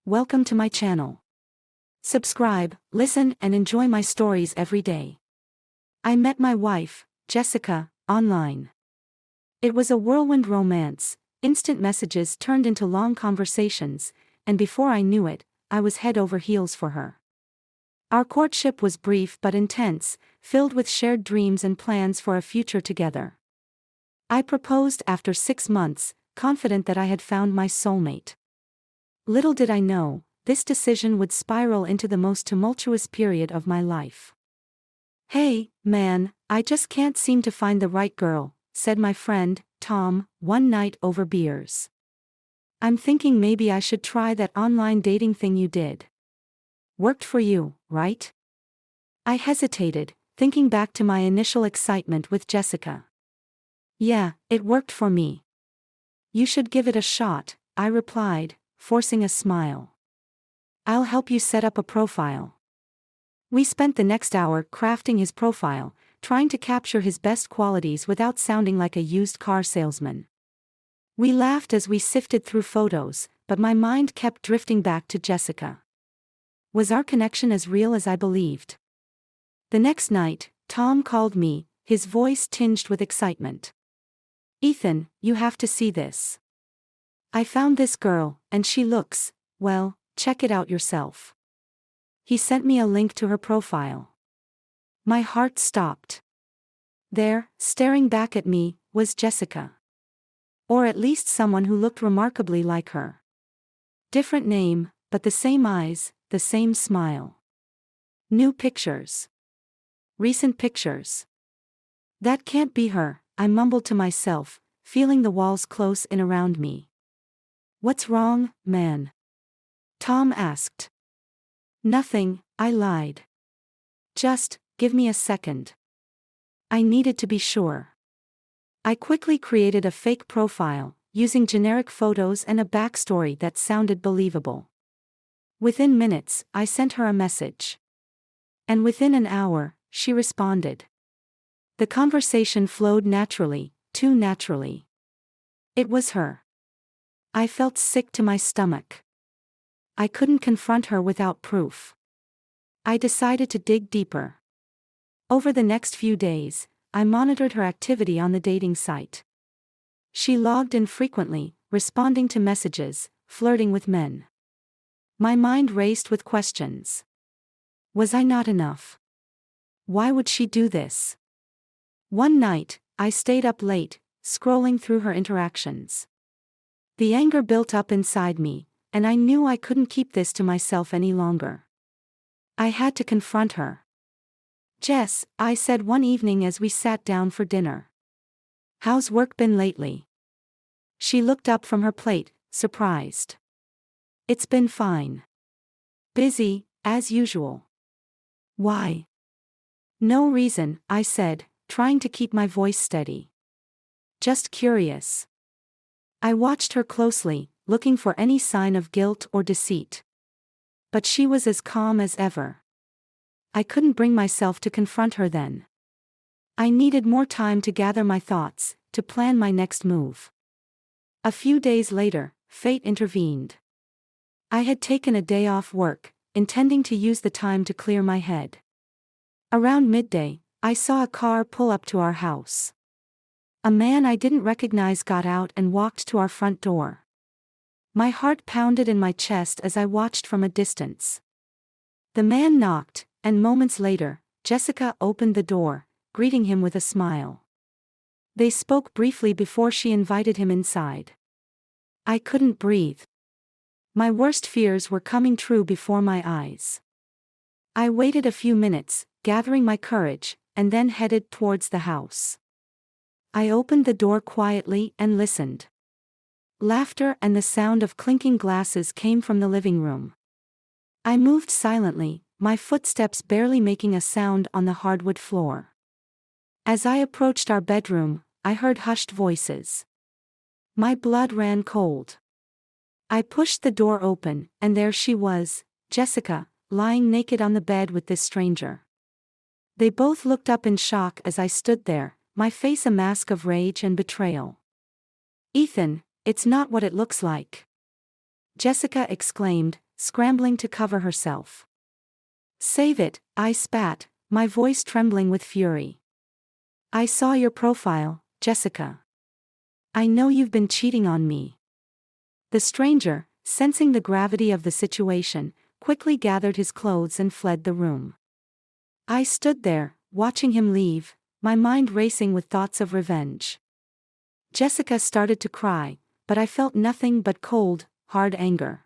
Welcome to my channel. Subscribe, listen, and enjoy my stories every day. I met my wife, Jessica, online. It was a whirlwind romance. Instant messages turned into long conversations, and before I knew it, I was head over heels for her. Our courtship was brief but intense, filled with shared dreams and plans for a future together. I proposed after 6 months, confident that I had found my soulmate. Little did I know, this decision would spiral into the most tumultuous period of my life. "Hey, man, I just can't seem to find the right girl," said my friend, Tom, one night over beers. "I'm thinking maybe I should try that online dating thing you did. Worked for you, right?" I hesitated, thinking back to my initial excitement with Jessica. "Yeah, it worked for me." "You should give it a shot," I replied, forcing a smile. "I'll help you set up a profile." We spent the next hour crafting his profile, trying to capture his best qualities without sounding like a used car salesman. We laughed as we sifted through photos, but my mind kept drifting back to Jessica. Was our connection as real as I believed? The next night, Tom called me, his voice tinged with excitement. "Ethan, you have to see this. I found this girl, and she looks, well, check it out yourself." He sent me a link to her profile. My heart stopped. There, staring back at me, was Jessica. Or at least someone who looked remarkably like her. Different name, but the same eyes, the same smile. New pictures. Recent pictures. "That can't be her," I mumbled to myself, feeling the walls close in around me. "What's wrong, man?" Tom asked. "Nothing," I lied. "Just, give me a second." I needed to be sure. I quickly created a fake profile, using generic photos and a backstory that sounded believable. Within minutes, I sent her a message. And within an hour, she responded. The conversation flowed naturally, too naturally. It was her. I felt sick to my stomach. I couldn't confront her without proof. I decided to dig deeper. Over the next few days, I monitored her activity on the dating site. She logged in frequently, responding to messages, flirting with men. My mind raced with questions. Was I not enough? Why would she do this? One night, I stayed up late, scrolling through her interactions. The anger built up inside me, and I knew I couldn't keep this to myself any longer. I had to confront her. "Jess," I said one evening as we sat down for dinner. "How's work been lately?" She looked up from her plate, surprised. "It's been fine. Busy, as usual." "Why?" "No reason," I said, trying to keep my voice steady. "Just curious." I watched her closely, looking for any sign of guilt or deceit. But she was as calm as ever. I couldn't bring myself to confront her then. I needed more time to gather my thoughts, to plan my next move. A few days later, fate intervened. I had taken a day off work, intending to use the time to clear my head. Around midday, I saw a car pull up to our house. A man I didn't recognize got out and walked to our front door. My heart pounded in my chest as I watched from a distance. The man knocked, and moments later, Jessica opened the door, greeting him with a smile. They spoke briefly before she invited him inside. I couldn't breathe. My worst fears were coming true before my eyes. I waited a few minutes, gathering my courage, and then headed towards the house. I opened the door quietly and listened. Laughter and the sound of clinking glasses came from the living room. I moved silently, my footsteps barely making a sound on the hardwood floor. As I approached our bedroom, I heard hushed voices. My blood ran cold. I pushed the door open, and there she was, Jessica, lying naked on the bed with this stranger. They both looked up in shock as I stood there, my face a mask of rage and betrayal. "Ethan, it's not what it looks like," Jessica exclaimed, scrambling to cover herself. Save it, I spat, my voice trembling with fury. I saw your profile, Jessica. I know you've been cheating on me. The stranger, sensing the gravity of the situation, quickly gathered his clothes and fled the room. I stood there, watching him leave, my mind racing with thoughts of revenge. Jessica started to cry, but I felt nothing but cold, hard anger.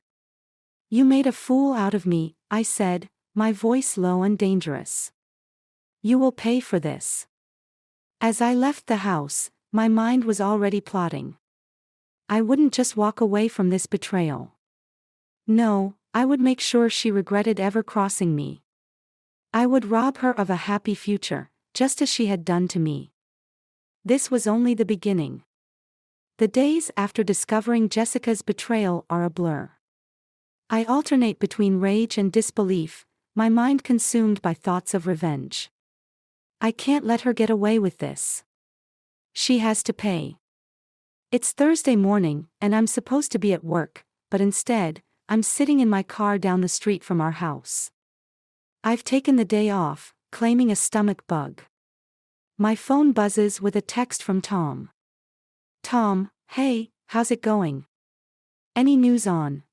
You made a fool out of me, I said, my voice low and dangerous. You will pay for this. As I left the house, my mind was already plotting. I wouldn't just walk away from this betrayal. No, I would make sure she regretted ever crossing me. I would rob her of a happy future, just as she had done to me. This was only the beginning. The days after discovering Jessica's betrayal are a blur. I alternate between rage and disbelief, my mind consumed by thoughts of revenge. I can't let her get away with this. She has to pay. It's Thursday morning, and I'm supposed to be at work, but instead, I'm sitting in my car down the street from our house. I've taken the day off, claiming a stomach bug. My phone buzzes with a text from Tom. Tom, hey, how's it going? Any news on,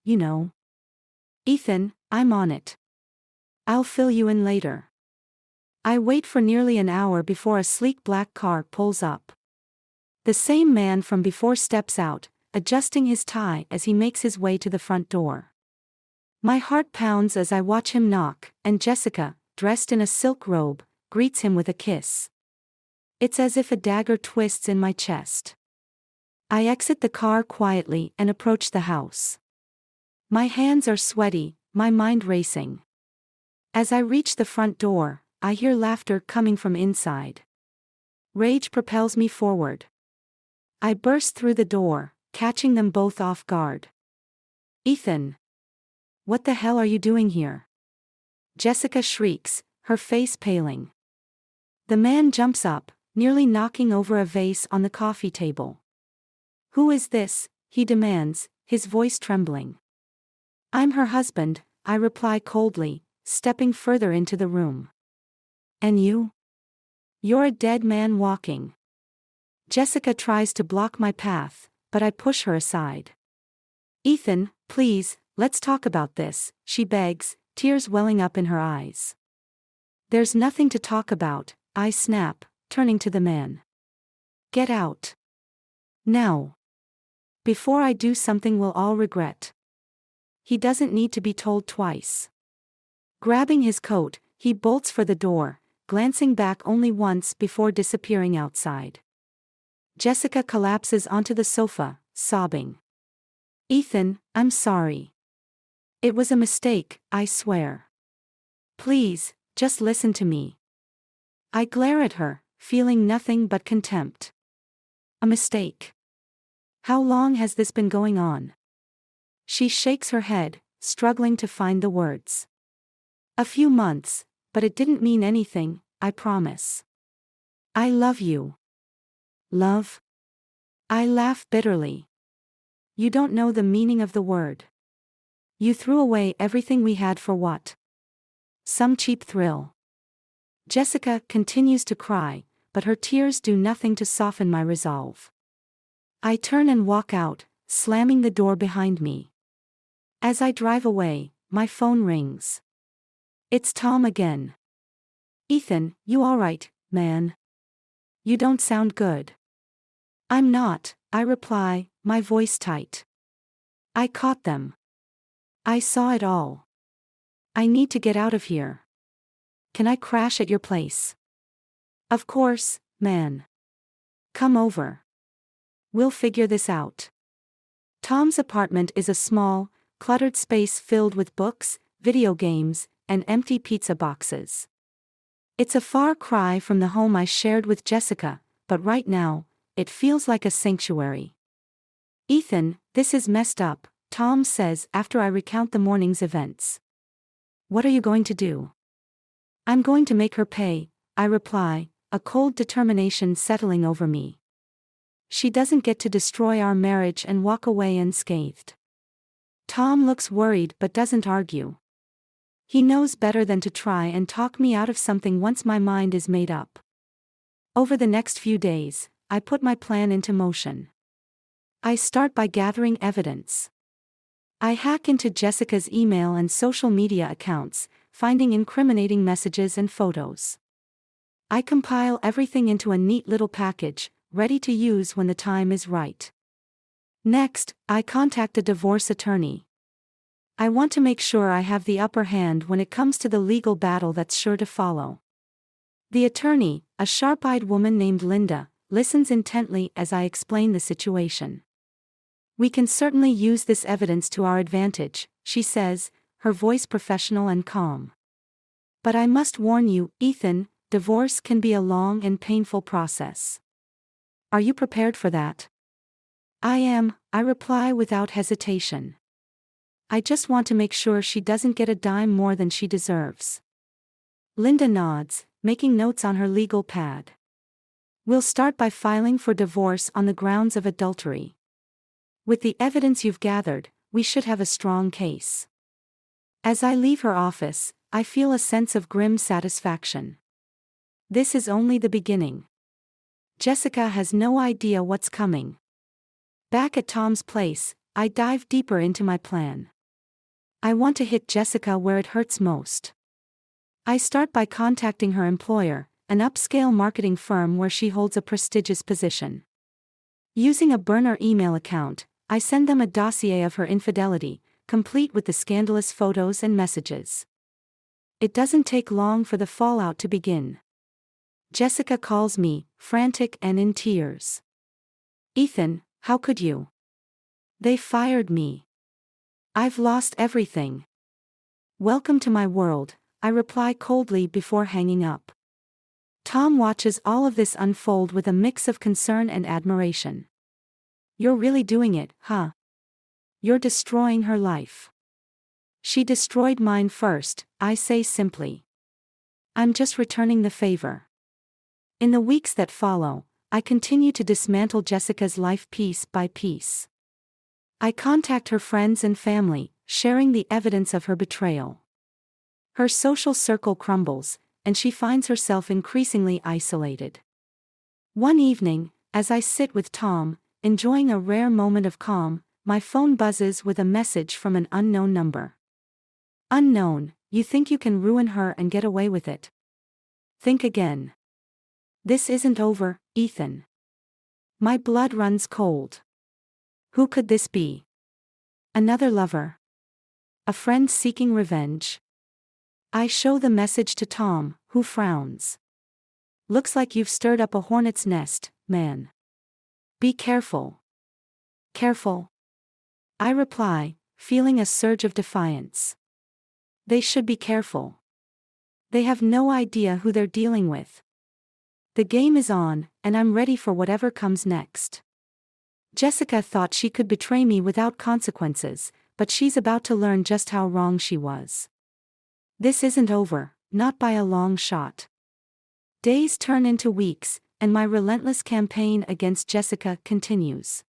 Ethan, I'm on it. I'll fill you in later. I wait for nearly an hour before a sleek black car pulls up. The same man from before steps out, adjusting his tie as he makes his way to the front door. My heart pounds as I watch him knock, and Jessica, dressed in a silk robe, greets him with a kiss. It's as if a dagger twists in my chest. I exit the car quietly and approach the house. My hands are sweaty, my mind racing. As I reach the front door, I hear laughter coming from inside. Rage propels me forward. I burst through the door, catching them both off guard. Ethan! What the hell are you doing here? Jessica shrieks, her face paling. The man jumps up, nearly knocking over a vase on the coffee table. Who is this? He demands, his voice trembling. I'm her husband, I reply coldly, stepping further into the room. And you? You're a dead man walking. Jessica tries to block my path, but I push her aside. Ethan, please, let's talk about this, she begs, tears welling up in her eyes. There's nothing to talk about, I snap, turning to the man. Get out. Now. Before I do something we'll all regret. He doesn't need to be told twice. Grabbing his coat, he bolts for the door, glancing back only once before disappearing outside. Jessica collapses onto the sofa, sobbing. Ethan, I'm sorry. It was a mistake, I swear. Please, just listen to me. I glare at her, feeling nothing but contempt. A mistake. How long has this been going on? She shakes her head, struggling to find the words. A few months, but it didn't mean anything, I promise. I love you. Love? I laugh bitterly. You don't know the meaning of the word. You threw away everything we had for what? Some cheap thrill. Jessica continues to cry, but her tears do nothing to soften my resolve. I turn and walk out, slamming the door behind me. As I drive away, my phone rings. It's Tom again. Ethan, you alright, man? You don't sound good. I'm not, I reply, my voice tight. I caught them. I saw it all. I need to get out of here. Can I crash at your place? Of course, man. Come over. We'll figure this out. Tom's apartment is a small, cluttered space filled with books, video games, and empty pizza boxes. It's a far cry from the home I shared with Jessica, but right now, it feels like a sanctuary. Ethan, this is messed up, Tom says after I recount the morning's events. What are you going to do? I'm going to make her pay, I reply, a cold determination settling over me. She doesn't get to destroy our marriage and walk away unscathed. Tom looks worried but doesn't argue. He knows better than to try and talk me out of something once my mind is made up. Over the next few days, I put my plan into motion. I start by gathering evidence. I hack into Jessica's email and social media accounts, finding incriminating messages and photos. I compile everything into a neat little package, ready to use when the time is right. Next, I contact a divorce attorney. I want to make sure I have the upper hand when it comes to the legal battle that's sure to follow. The attorney, a sharp-eyed woman named Linda, listens intently as I explain the situation. "We can certainly use this evidence to our advantage," she says, her voice professional and calm. "But I must warn you, Ethan, divorce can be a long and painful process. Are you prepared for that?" "I am," I reply without hesitation. "I just want to make sure she doesn't get a dime more than she deserves." Linda nods, making notes on her legal pad. "We'll start by filing for divorce on the grounds of adultery. With the evidence you've gathered, we should have a strong case." As I leave her office, I feel a sense of grim satisfaction. This is only the beginning. Jessica has no idea what's coming. Back at Tom's place, I dive deeper into my plan. I want to hit Jessica where it hurts most. I start by contacting her employer, an upscale marketing firm where she holds a prestigious position. Using a burner email account, I send them a dossier of her infidelity, complete with the scandalous photos and messages. It doesn't take long for the fallout to begin. Jessica calls me, frantic and in tears. "Ethan, how could you? They fired me. I've lost everything." "Welcome to my world," I reply coldly before hanging up. Tom watches all of this unfold with a mix of concern and admiration. "You're really doing it, huh? You're destroying her life." "She destroyed mine first," I say simply. "I'm just returning the favor." In the weeks that follow, I continue to dismantle Jessica's life piece by piece. I contact her friends and family, sharing the evidence of her betrayal. Her social circle crumbles, and she finds herself increasingly isolated. One evening, as I sit with Tom, enjoying a rare moment of calm, my phone buzzes with a message from an unknown number. "Unknown, you think you can ruin her and get away with it? Think again. This isn't over, Ethan." My blood runs cold. Who could this be? Another lover? A friend seeking revenge? I show the message to Tom, who frowns. "Looks like you've stirred up a hornet's nest, man. Be careful." "Careful?" I reply, feeling a surge of defiance. They should be careful. They have no idea who they're dealing with. The game is on, and I'm ready for whatever comes next. Jessica thought she could betray me without consequences, but she's about to learn just how wrong she was. This isn't over, not by a long shot. Days turn into weeks, and my relentless campaign against Jessica continues.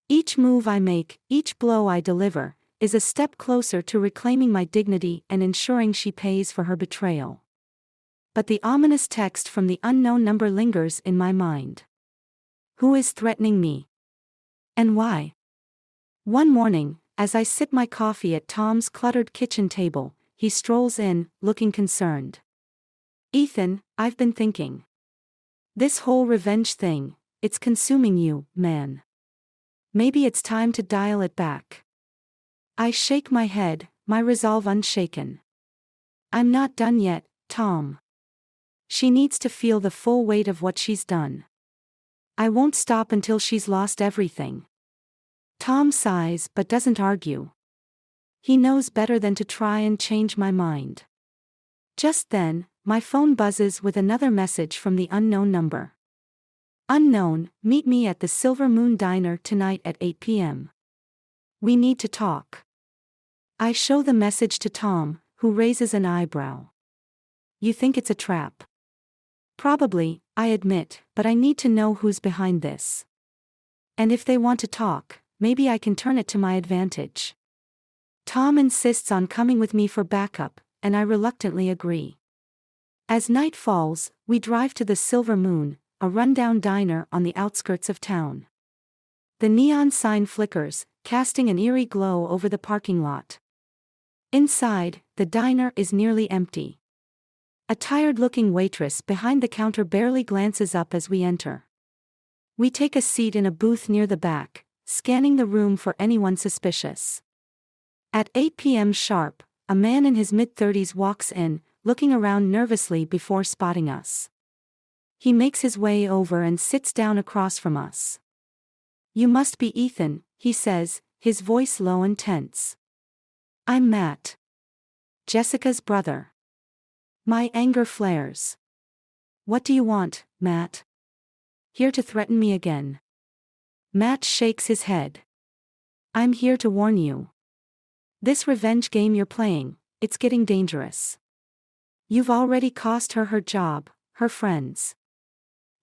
Each move I make, each blow I deliver, is a step closer to reclaiming my dignity and ensuring she pays for her betrayal. But the ominous text from the unknown number lingers in my mind. Who is threatening me? And why? One morning, as I sip my coffee at Tom's cluttered kitchen table, he strolls in, looking concerned. "Ethan, I've been thinking. This whole revenge thing, it's consuming you, man. Maybe it's time to dial it back." I shake my head, my resolve unshaken. "I'm not done yet, Tom. She needs to feel the full weight of what she's done. I won't stop until she's lost everything." Tom sighs but doesn't argue. He knows better than to try and change my mind. Just then, my phone buzzes with another message from the unknown number. "Unknown, meet me at the Silver Moon Diner tonight at 8 p.m. We need to talk." I show the message to Tom, who raises an eyebrow. "You think it's a trap?" "Probably," I admit, "but I need to know who's behind this. And if they want to talk, maybe I can turn it to my advantage." Tom insists on coming with me for backup, and I reluctantly agree. As night falls, we drive to the Silver Moon, a rundown diner on the outskirts of town. The neon sign flickers, casting an eerie glow over the parking lot. Inside, the diner is nearly empty. A tired-looking waitress behind the counter barely glances up as we enter. We take a seat in a booth near the back, scanning the room for anyone suspicious. At 8 p.m. sharp, a man in his mid-30s walks in, looking around nervously before spotting us. He makes his way over and sits down across from us. "You must be Ethan," he says, his voice low and tense. "I'm Matt. Jessica's brother." My anger flares. "What do you want, Matt? Here to threaten me again?" Matt shakes his head. "I'm here to warn you. This revenge game you're playing, it's getting dangerous. You've already cost her her job, her friends.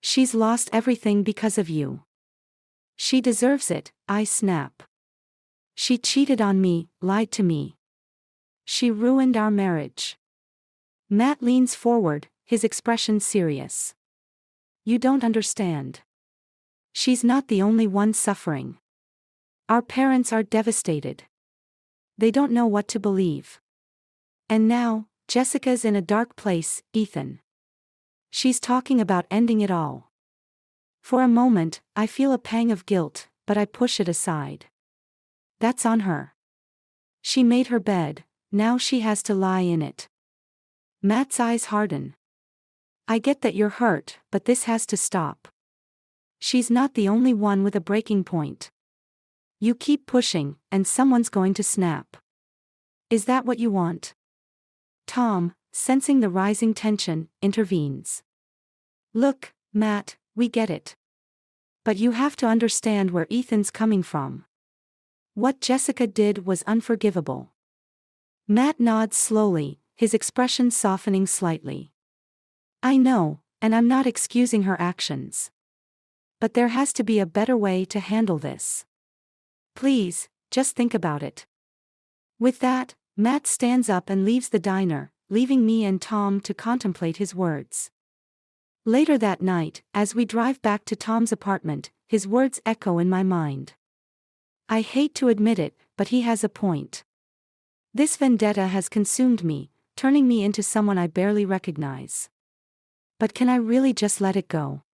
She's lost everything because of you." "She deserves it," I snap. "She cheated on me, lied to me. She ruined our marriage." Matt leans forward, his expression serious. "You don't understand. She's not the only one suffering. Our parents are devastated. They don't know what to believe. And now, Jessica's in a dark place, Ethan. She's talking about ending it all." For a moment, I feel a pang of guilt, but I push it aside. That's on her. She made her bed, now she has to lie in it. Matt's eyes harden. "I get that you're hurt, but this has to stop. She's not the only one with a breaking point. You keep pushing, and someone's going to snap. Is that what you want?" Tom, sensing the rising tension, intervenes. "Look, Matt, we get it. But you have to understand where Ethan's coming from. What Jessica did was unforgivable." Matt nods slowly, his expression softening slightly. "I know, and I'm not excusing her actions. But there has to be a better way to handle this. Please, just think about it." With that, Matt stands up and leaves the diner, leaving me and Tom to contemplate his words. Later that night, as we drive back to Tom's apartment, his words echo in my mind. I hate to admit it, but he has a point. This vendetta has consumed me, turning me into someone I barely recognize. But can I really just let it go?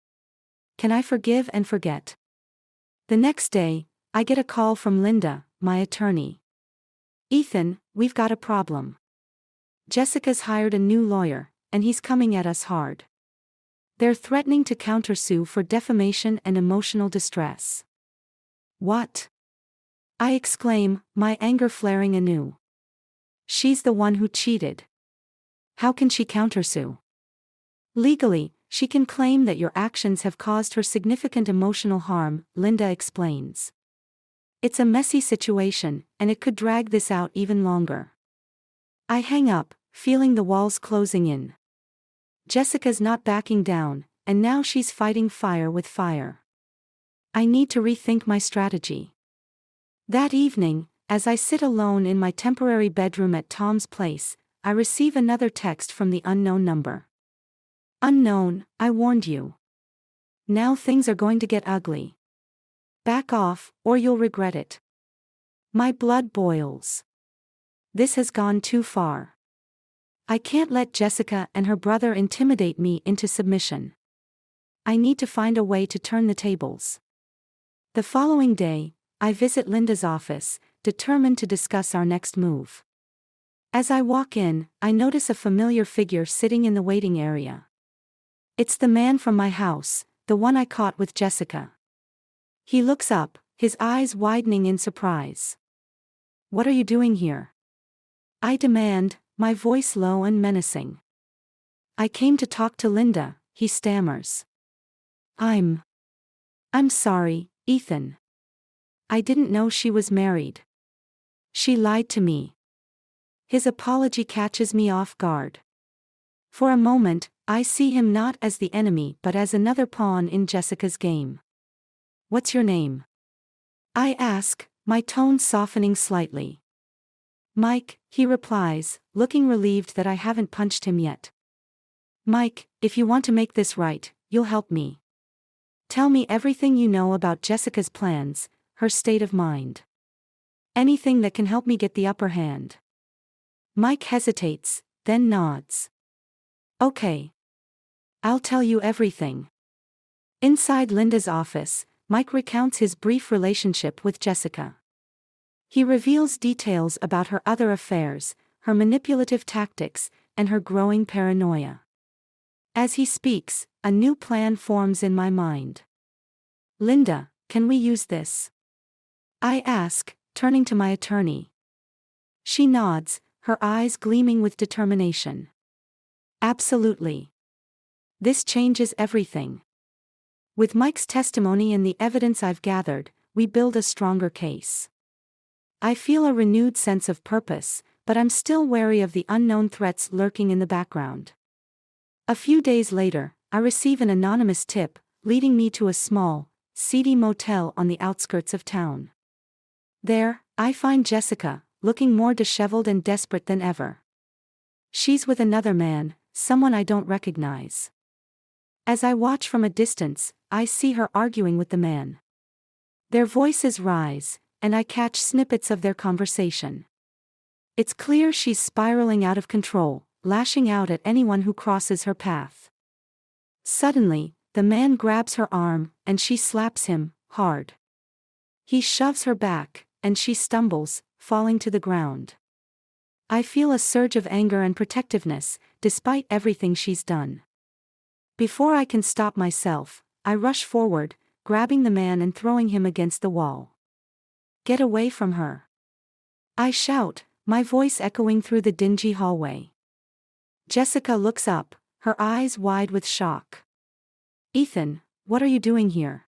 Can I forgive and forget? The next day, I get a call from Linda, my attorney. "Ethan, we've got a problem. Jessica's hired a new lawyer, and he's coming at us hard. They're threatening to countersue for defamation and emotional distress." "What?" I exclaim, my anger flaring anew. "She's the one who cheated. How can she countersue?" "Legally, she can claim that your actions have caused her significant emotional harm," Linda explains. "It's a messy situation, and it could drag this out even longer." I hang up, feeling the walls closing in. Jessica's not backing down, and now she's fighting fire with fire. I need to rethink my strategy. That evening, as I sit alone in my temporary bedroom at Tom's place, I receive another text from the unknown number. "Unknown, I warned you. Now things are going to get ugly. Back off, or you'll regret it." My blood boils. This has gone too far. I can't let Jessica and her brother intimidate me into submission. I need to find a way to turn the tables. The following day, I visit Linda's office, determined to discuss our next move. As I walk in, I notice a familiar figure sitting in the waiting area. It's the man from my house, the one I caught with Jessica. He looks up, his eyes widening in surprise. "What are you doing here?" I demand, my voice low and menacing. "I came to talk to Linda," he stammers. I'm sorry, Ethan. I didn't know she was married. She lied to me." His apology catches me off guard. For a moment, I see him not as the enemy but as another pawn in Jessica's game. "What's your name?" I ask, my tone softening slightly. Mike, he replies, looking relieved that I haven't punched him yet. Mike, if you want to make this right, you'll help me. Tell me everything you know about Jessica's plans, her state of mind. Anything that can help me get the upper hand. Mike hesitates, then nods. Okay. I'll tell you everything. Inside Linda's office, Mike recounts his brief relationship with Jessica. He reveals details about her other affairs, her manipulative tactics, and her growing paranoia. As he speaks, a new plan forms in my mind. Linda, can we use this? I ask, turning to my attorney. She nods, her eyes gleaming with determination. Absolutely. This changes everything. With Mike's testimony and the evidence I've gathered, we build a stronger case. I feel a renewed sense of purpose, but I'm still wary of the unknown threats lurking in the background. A few days later, I receive an anonymous tip, leading me to a small, seedy motel on the outskirts of town. There, I find Jessica, looking more disheveled and desperate than ever. She's with another man, someone I don't recognize. As I watch from a distance, I see her arguing with the man. Their voices rise, and I catch snippets of their conversation. It's clear she's spiraling out of control, lashing out at anyone who crosses her path. Suddenly, the man grabs her arm, and she slaps him, hard. He shoves her back, and she stumbles, falling to the ground. I feel a surge of anger and protectiveness, despite everything she's done. Before I can stop myself, I rush forward, grabbing the man and throwing him against the wall. Get away from her! I shout, my voice echoing through the dingy hallway. Jessica looks up, her eyes wide with shock. Ethan, what are you doing here?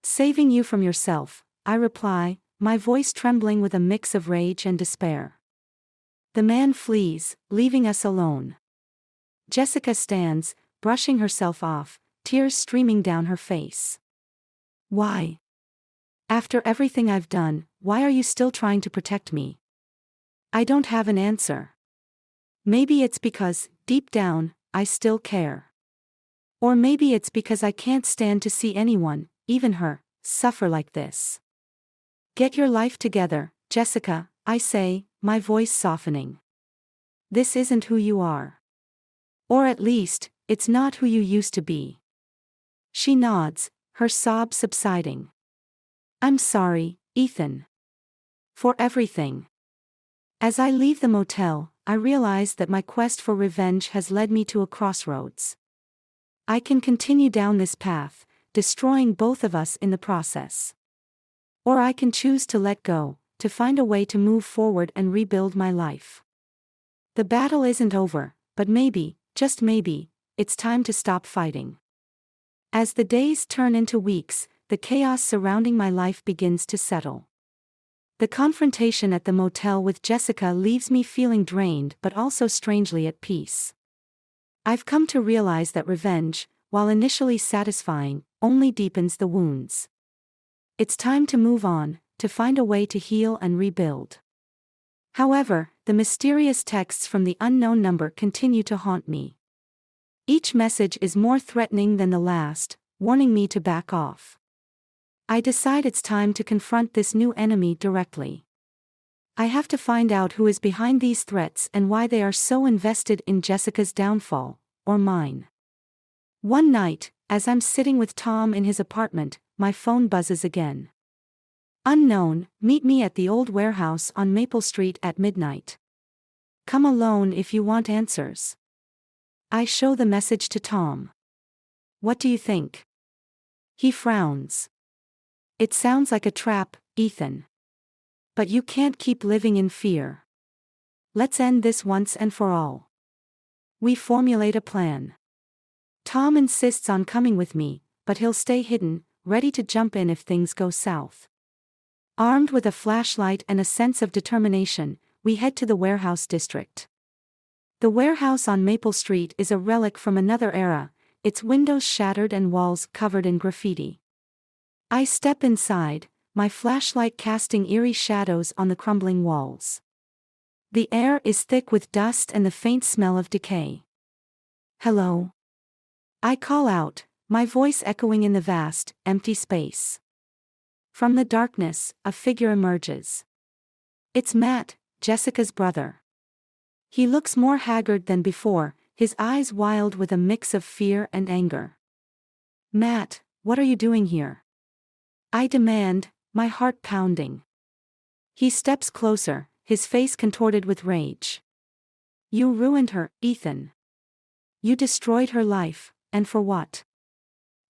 Saving you from yourself, I reply, my voice trembling with a mix of rage and despair. The man flees, leaving us alone. Jessica stands, brushing herself off, tears streaming down her face. Why? After everything I've done, why are you still trying to protect me? I don't have an answer. Maybe it's because, deep down, I still care. Or maybe it's because I can't stand to see anyone, even her, suffer like this. Get your life together, Jessica, I say, my voice softening. This isn't who you are. Or at least, it's not who you used to be. She nods, her sobs subsiding. I'm sorry, Ethan. For everything. As I leave the motel, I realize that my quest for revenge has led me to a crossroads. I can continue down this path, destroying both of us in the process. Or I can choose to let go, to find a way to move forward and rebuild my life. The battle isn't over, but maybe, just maybe, it's time to stop fighting. As the days turn into weeks, the chaos surrounding my life begins to settle. The confrontation at the motel with Jessica leaves me feeling drained but also strangely at peace. I've come to realize that revenge, while initially satisfying, only deepens the wounds. It's time to move on, to find a way to heal and rebuild. However, the mysterious texts from the unknown number continue to haunt me. Each message is more threatening than the last, warning me to back off. I decide it's time to confront this new enemy directly. I have to find out who is behind these threats and why they are so invested in Jessica's downfall, or mine. One night, as I'm sitting with Tom in his apartment, my phone buzzes again. Unknown, meet me at the old warehouse on Maple Street at midnight. Come alone if you want answers. I show the message to Tom. What do you think? He frowns. It sounds like a trap, Ethan. But you can't keep living in fear. Let's end this once and for all. We formulate a plan. Tom insists on coming with me, but he'll stay hidden, ready to jump in if things go south. Armed with a flashlight and a sense of determination, we head to the warehouse district. The warehouse on Maple Street is a relic from another era, its windows shattered and walls covered in graffiti. I step inside, my flashlight casting eerie shadows on the crumbling walls. The air is thick with dust and the faint smell of decay. Hello? I call out, my voice echoing in the vast, empty space. From the darkness, a figure emerges. It's Matt, Jessica's brother. He looks more haggard than before, his eyes wild with a mix of fear and anger. Matt, what are you doing here? I demand, my heart pounding. He steps closer, his face contorted with rage. You ruined her, Ethan. You destroyed her life, and for what?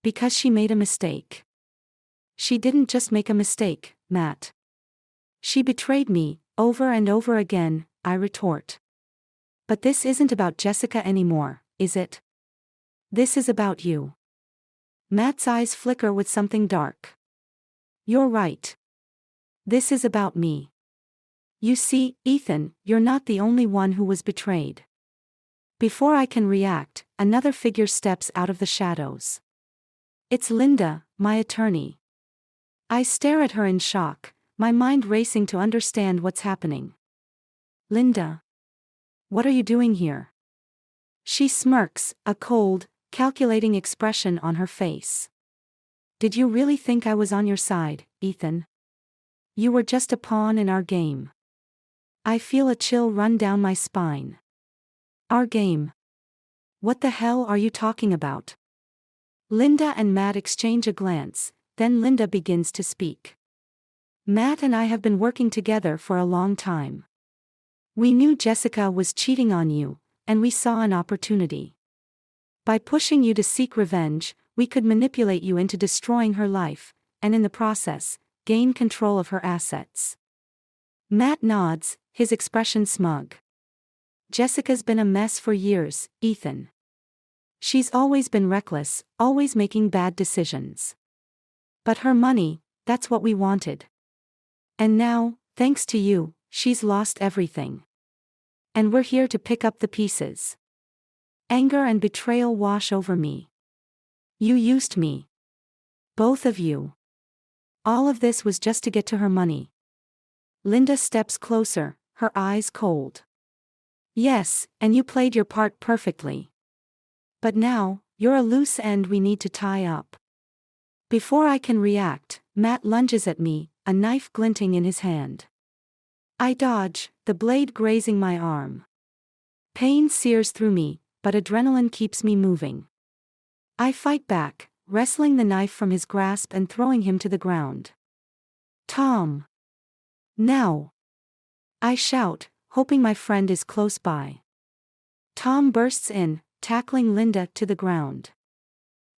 Because she made a mistake. She didn't just make a mistake, Matt. She betrayed me, over and over again, I retort. But this isn't about Jessica anymore, is it? This is about you. Matt's eyes flicker with something dark. You're right. This is about me. You see, Ethan, you're not the only one who was betrayed. Before I can react, another figure steps out of the shadows. It's Linda, my attorney. I stare at her in shock, my mind racing to understand what's happening. Linda. What are you doing here? She smirks, a cold, calculating expression on her face. Did you really think I was on your side, Ethan? You were just a pawn in our game. I feel a chill run down my spine. Our game. What the hell are you talking about? Linda and Matt exchange a glance, then Linda begins to speak. Matt and I have been working together for a long time. We knew Jessica was cheating on you, and we saw an opportunity. By pushing you to seek revenge, we could manipulate you into destroying her life, and in the process, gain control of her assets. Matt nods, his expression smug. Jessica's been a mess for years, Ethan. She's always been reckless, always making bad decisions. But her money, that's what we wanted. And now, thanks to you, she's lost everything. And we're here to pick up the pieces. Anger and betrayal wash over me. You used me. Both of you. All of this was just to get to her money. Linda steps closer, her eyes cold. Yes, and you played your part perfectly. But now, you're a loose end we need to tie up. Before I can react, Matt lunges at me, a knife glinting in his hand. I dodge, the blade grazing my arm. Pain sears through me, but adrenaline keeps me moving. I fight back, wresting the knife from his grasp and throwing him to the ground. Tom! Now! I shout, hoping my friend is close by. Tom bursts in, tackling Linda to the ground.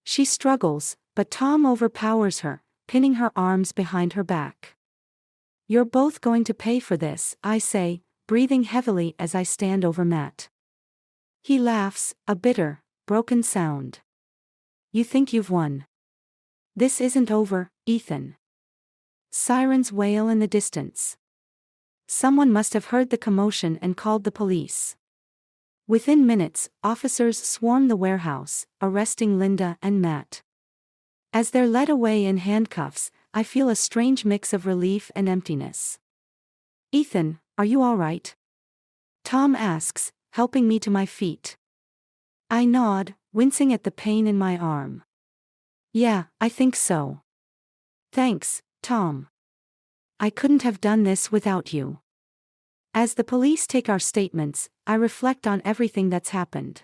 She struggles, but Tom overpowers her, pinning her arms behind her back. You're both going to pay for this, I say, breathing heavily as I stand over Matt. He laughs, a bitter, broken sound. You think you've won. This isn't over, Ethan. Sirens wail in the distance. Someone must have heard the commotion and called the police. Within minutes, officers swarm the warehouse, arresting Linda and Matt. As they're led away in handcuffs, I feel a strange mix of relief and emptiness. Ethan, are you all right? Tom asks, helping me to my feet. I nod, wincing at the pain in my arm. Yeah, I think so. Thanks, Tom. I couldn't have done this without you. As the police take our statements, I reflect on everything that's happened.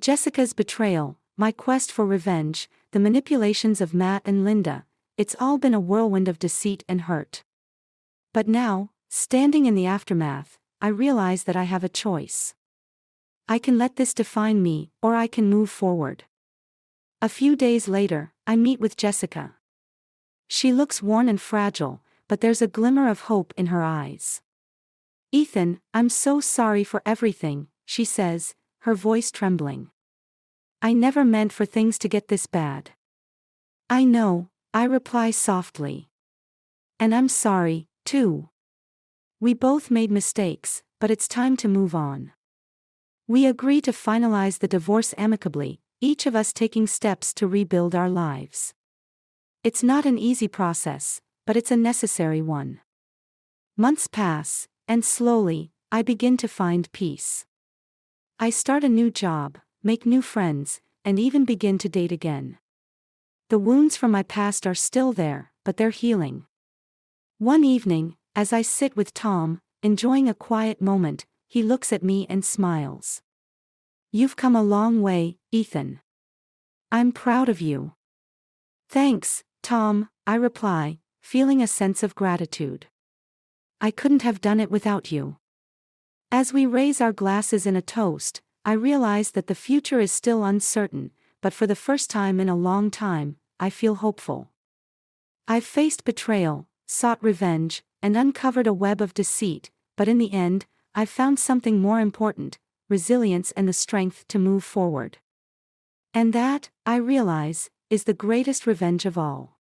Jessica's betrayal, my quest for revenge, the manipulations of Matt and Linda, it's all been a whirlwind of deceit and hurt. But now, standing in the aftermath, I realize that I have a choice. I can let this define me, or I can move forward. A few days later, I meet with Jessica. She looks worn and fragile, but there's a glimmer of hope in her eyes. Ethan, I'm so sorry for everything, she says, her voice trembling. I never meant for things to get this bad. I know, I reply softly. And I'm sorry, too. We both made mistakes, but it's time to move on. We agree to finalize the divorce amicably, each of us taking steps to rebuild our lives. It's not an easy process, but it's a necessary one. Months pass, and slowly, I begin to find peace. I start a new job, make new friends, and even begin to date again. The wounds from my past are still there, but they're healing. One evening, as I sit with Tom, enjoying a quiet moment, he looks at me and smiles. "You've come a long way, Ethan. I'm proud of you." "Thanks, Tom," I reply, feeling a sense of gratitude. "I couldn't have done it without you." As we raise our glasses in a toast, I realize that the future is still uncertain, but for the first time in a long time, I feel hopeful. I've faced betrayal, sought revenge, and uncovered a web of deceit, but in the end, I've found something more important: resilience and the strength to move forward. And that, I realize, is the greatest revenge of all.